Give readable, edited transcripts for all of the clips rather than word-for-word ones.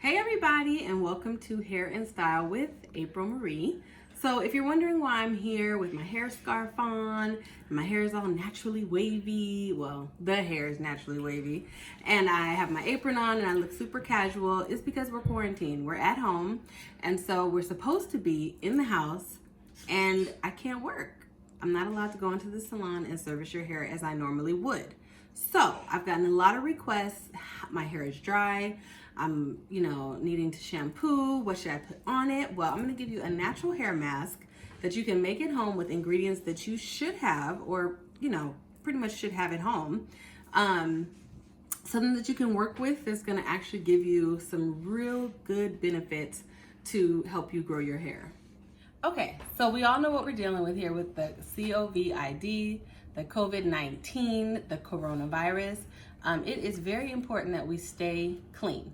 Hey everybody, and welcome to Hair and Style with April Marie. So if you're wondering why I'm here with my hair scarf on, and my hair is all naturally wavy, well, the hair is naturally wavy, and I have my apron on and I look super casual, it's because we're quarantined. We're at home, and so we're supposed to be in the house, and I can't work. I'm not allowed to go into the salon and service your hair as I normally would. So I've gotten a lot of requests. My hair is dry. I'm, needing to shampoo. What should I put on it? Well, I'm going to give you a natural hair mask that you can make at home with ingredients that you should have, or, pretty much should have at home. Something that you can work with that's going to actually give you some real good benefits to help you grow your hair. Okay, so we all know what we're dealing with here with the COVID, the COVID-19, the coronavirus. It is very important that we stay clean.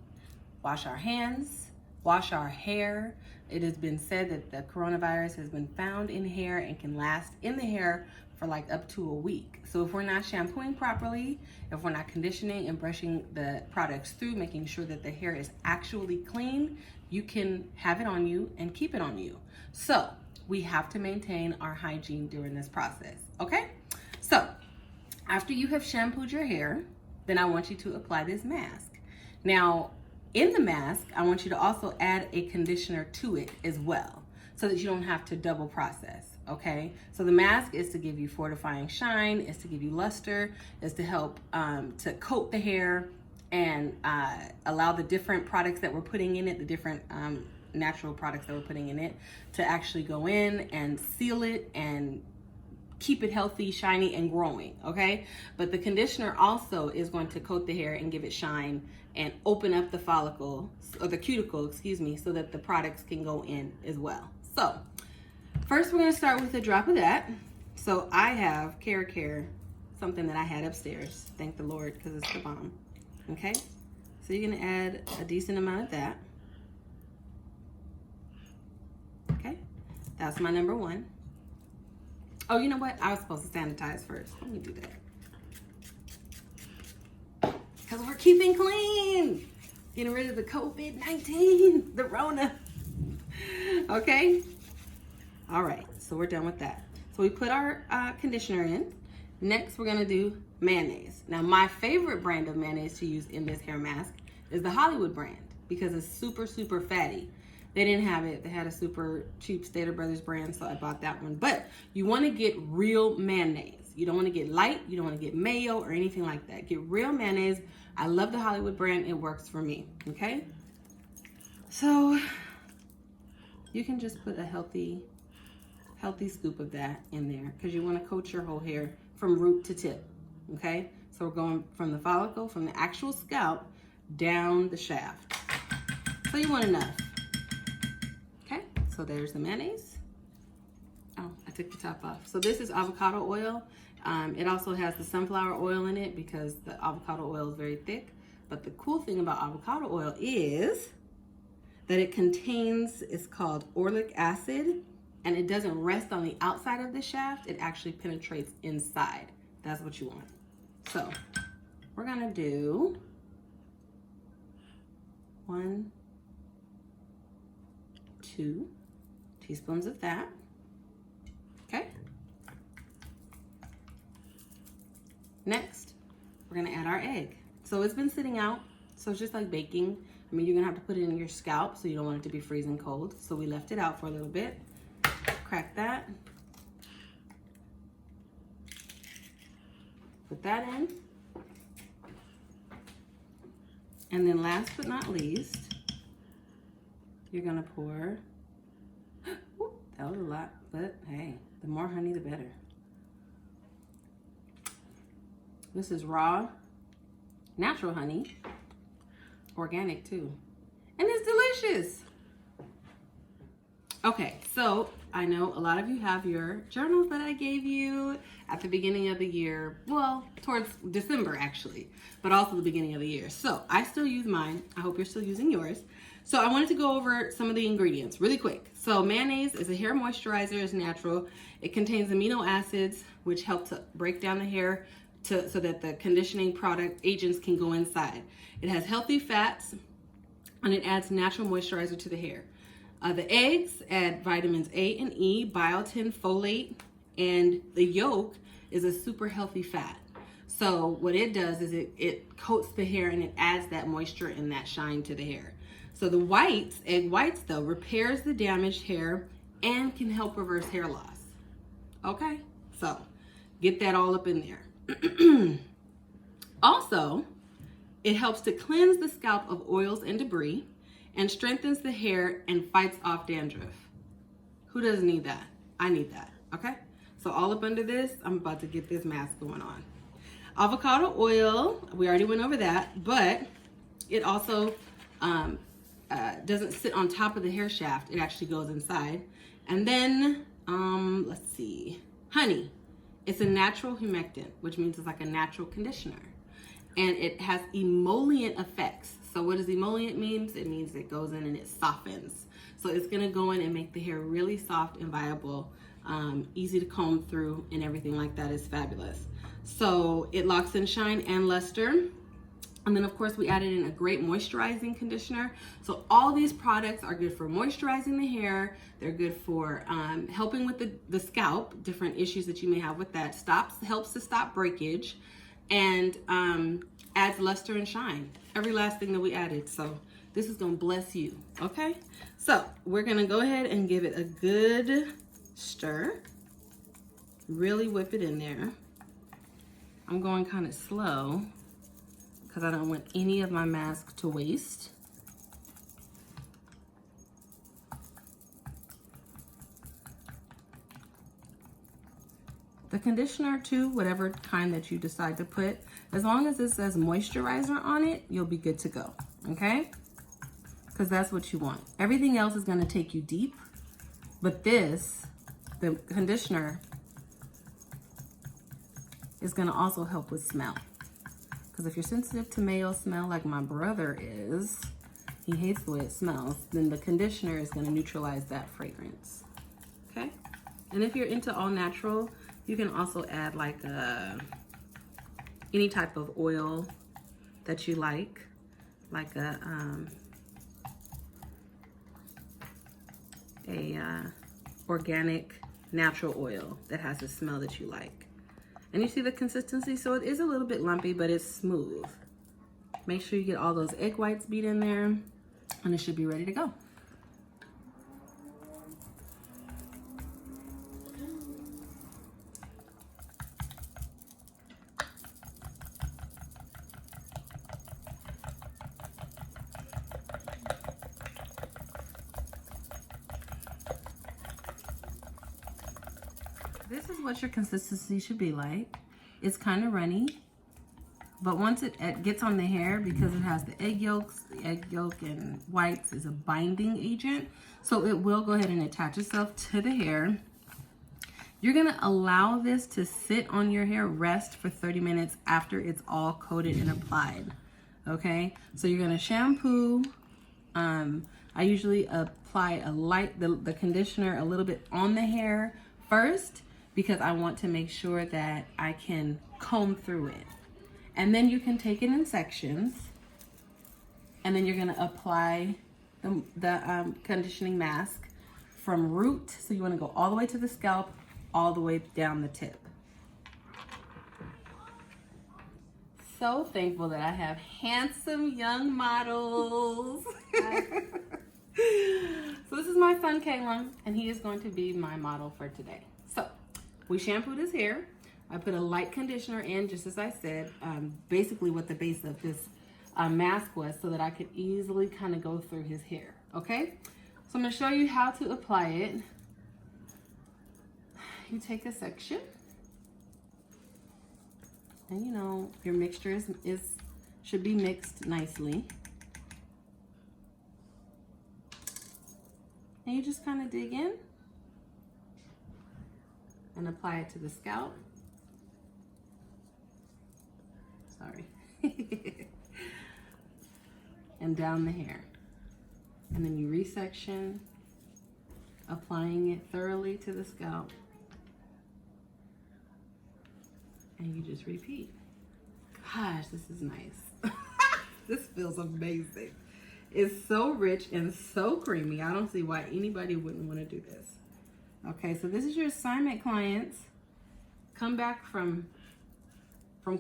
Wash our hands, wash our hair. It has been said that the coronavirus has been found in hair and can last in the hair for like up to a week. So if we're not shampooing properly, if we're not conditioning and brushing the products through, making sure that the hair is actually clean, you can have it on you and keep it on you. So we have to maintain our hygiene during this process, okay? So after you have shampooed your hair, then I want you to apply this mask. Now, in the mask, I want you to also add a conditioner to it as well, so that you don't have to double process, okay? So the mask is to give you fortifying shine, is to give you luster, is to help to coat the hair and allow the different products that we're putting in it, the different natural products that we're putting in it, to actually go in and seal it and keep it healthy, shiny, and growing, okay? But the conditioner also is going to coat the hair and give it shine and open up the follicle, or the cuticle, excuse me, so that the products can go in as well. So first we're gonna start with a drop of that. So I have Care, something that I had upstairs, thank the Lord, because it's the bomb, okay? So you're gonna add a decent amount of that. Okay, that's my number one. Oh, you know what? I was supposed to sanitize first. Let me do that. Because we're keeping clean. Getting rid of the COVID-19, the Rona. Okay? All right, so we're done with that. So we put our conditioner in. Next, we're going to do mayonnaise. Now, my favorite brand of mayonnaise to use in this hair mask is the Hollywood brand because it's super, super fatty. They didn't have it. They had a super cheap Stater Brothers brand, so I bought that one. But you want to get real mayonnaise. You don't want to get light. You don't want to get mayo or anything like that. Get real mayonnaise. I love the Hollywood brand. It works for me, okay? So you can just put a healthy scoop of that in there because you want to coat your whole hair from root to tip, okay? So we're going from the follicle, from the actual scalp, down the shaft. So you want enough. So there's the mayonnaise. Oh, I took the top off. So this is avocado oil. It also has the sunflower oil in it because the avocado oil is very thick. But the cool thing about avocado oil is that it contains, it's called oleic acid, and it doesn't rest on the outside of the shaft. It actually penetrates inside. That's what you want. So we're gonna do 1, 2 teaspoons of that, okay? Next, we're gonna add our egg. So it's been sitting out, so it's just like baking. I mean, you're gonna have to put it in your scalp, so you don't want it to be freezing cold. So we left it out for a little bit. Crack that. Put that in. And then last but not least, you're gonna pour, that was a lot, but hey, the more honey, the better. This is raw, natural honey, organic too, and it's delicious. Okay, so I know a lot of you have your journals that I gave you at the beginning of the year, well, towards December actually, but also the beginning of the year. So I still use mine. I hope you're still using yours. So I wanted to go over some of the ingredients really quick. So mayonnaise is a hair moisturizer, it's natural. It contains amino acids, which help to break down the hair so that the conditioning product agents can go inside. It has healthy fats, and it adds natural moisturizer to the hair. The eggs add vitamins A and E, biotin, folate, and the yolk is a super healthy fat. So what it does is it coats the hair and it adds that moisture and that shine to the hair. So the whites, egg whites though, repairs the damaged hair and can help reverse hair loss. Okay, so get that all up in there. Also, it helps to cleanse the scalp of oils and debris and strengthens the hair and fights off dandruff. Who doesn't need that? I need that, okay? So all up under this, I'm about to get this mask going on. Avocado oil, we already went over that, but it also doesn't sit on top of the hair shaft. It actually goes inside. And then, let's see, honey. It's a natural humectant, which means it's like a natural conditioner. And it has emollient effects. So what does emollient means? It means it goes in and it softens. So it's gonna go in and make the hair really soft and viable, easy to comb through, and everything like that is fabulous. So it locks in shine and luster. And then of course we added in a great moisturizing conditioner. So all these products are good for moisturizing the hair. They're good for helping with the scalp, different issues that you may have with that. Helps to stop breakage, and adds luster and shine. Every last thing that we added. So this is gonna bless you, okay? So we're gonna go ahead and give it a good stir. Really whip it in there. I'm going kind of slow because I don't want any of my mask to waste. The conditioner too, whatever kind that you decide to put, as long as it says moisturizer on it, you'll be good to go, okay? Because that's what you want. Everything else is gonna take you deep, but this, the conditioner, is gonna also help with smell. Because if you're sensitive to male smell like my brother is, he hates the way it smells, then the conditioner is gonna neutralize that fragrance, okay? And if you're into all natural, you can also add like any type of oil that you like a organic natural oil that has the smell that you like. And you see the consistency, so it is a little bit lumpy, but it's smooth. Make sure you get all those egg whites beat in there, and it should be ready to go. This is what your consistency should be like. It's kind of runny, but once it gets on the hair, because it has the egg yolks, the egg yolk and whites is a binding agent, so it will go ahead and attach itself to the hair. You're gonna allow this to sit on your hair, rest for 30 minutes after it's all coated and applied, okay? So you're gonna shampoo. I usually apply the conditioner a little bit on the hair first, because I want to make sure that I can comb through it. And then you can take it in sections, and then you're gonna apply the conditioning mask from root. So you wanna go all the way to the scalp, all the way down the tip. So thankful that I have handsome young models. So this is my son, Kayla, and he is going to be my model for today. So we shampooed his hair. I put a light conditioner in, just as I said, basically what the base of this mask was, so that I could easily kind of go through his hair, okay? So I'm gonna show you how to apply it. You take a section, and you know, your mixture should be mixed nicely. And you just kind of dig in and apply it to the scalp. Sorry. And down the hair. And then you resection, applying it thoroughly to the scalp. And you just repeat. Gosh, this is nice. This feels amazing. It's so rich and so creamy. I don't see why anybody wouldn't want to do this. Okay, so this is your assignment, clients. Come back from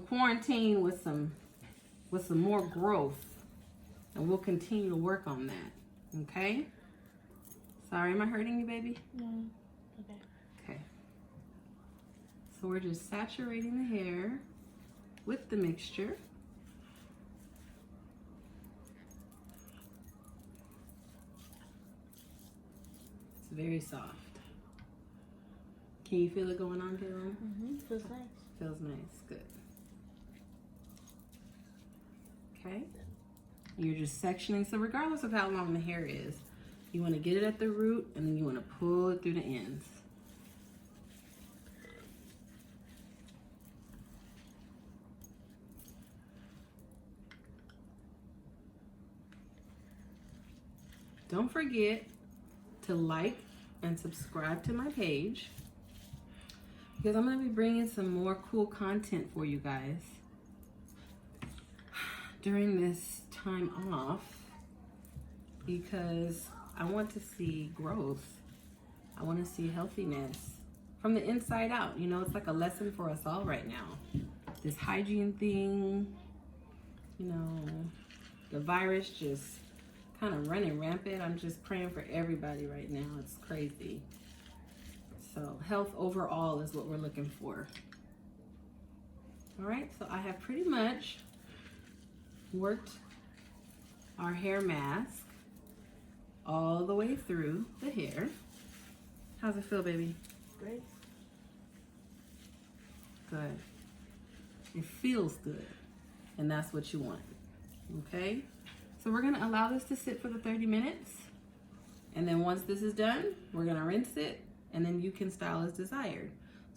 quarantine with some more growth, and we'll continue to work on that. Okay? Sorry, am I hurting you, baby? No. Okay. Okay. So we're just saturating the hair with the mixture. It's very soft. Can you feel it going on, Dylan? Feels nice. Feels nice. Good. Okay. You're just sectioning. So regardless of how long the hair is, you want to get it at the root, and then you want to pull it through the ends. Don't forget to like and subscribe to my page, because I'm going to be bringing some more cool content for you guys during this time off, because I want to see growth. I want to see healthiness from the inside out. You know, it's like a lesson for us all right now. This hygiene thing, you know, the virus just kind of running rampant. I'm just praying for everybody right now. It's crazy. So health overall is what we're looking for. All right, so I have pretty much worked our hair mask all the way through the hair. How's it feel, baby? Great. Good. It feels good, and that's what you want. Okay, so we're gonna allow this to sit for the 30 minutes, and then once this is done, we're gonna rinse it, and then you can style as desired.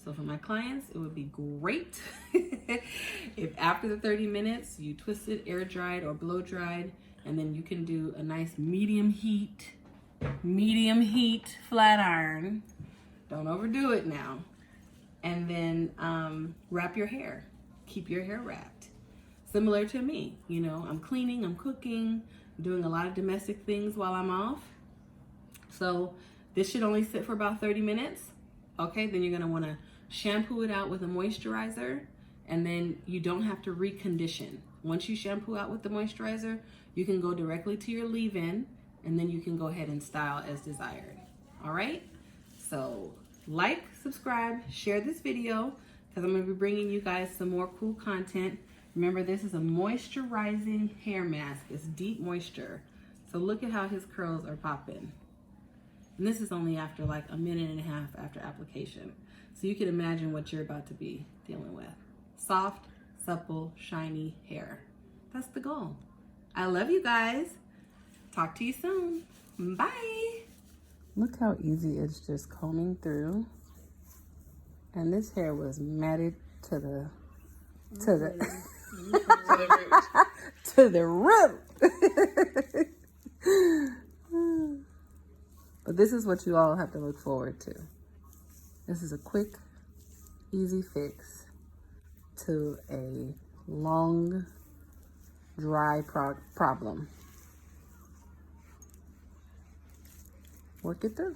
So for my clients, it would be great if after the 30 minutes you twist it, air dried or blow dried, and then you can do a nice medium heat flat iron. Don't overdo it now. And then wrap your hair. Keep your hair wrapped. Similar to me, you know, I'm cleaning, I'm cooking, I'm doing a lot of domestic things while I'm off. So this should only sit for about 30 minutes. Okay, then you're gonna wanna shampoo it out with a moisturizer, and then you don't have to recondition. Once you shampoo out with the moisturizer, you can go directly to your leave-in, and then you can go ahead and style as desired. All right, so like, subscribe, share this video, because I'm gonna be bringing you guys some more cool content. Remember, this is a moisturizing hair mask. It's deep moisture. So look at how his curls are popping. And this is only after like a minute and a half after application. So you can imagine what you're about to be dealing with. Soft, supple, shiny hair. That's the goal. I love you guys. Talk to you soon. Bye. Look how easy it's just combing through. And this hair was matted to the to the root. But this is what you all have to look forward to. This is a quick, easy fix to a long, dry problem. Work it through.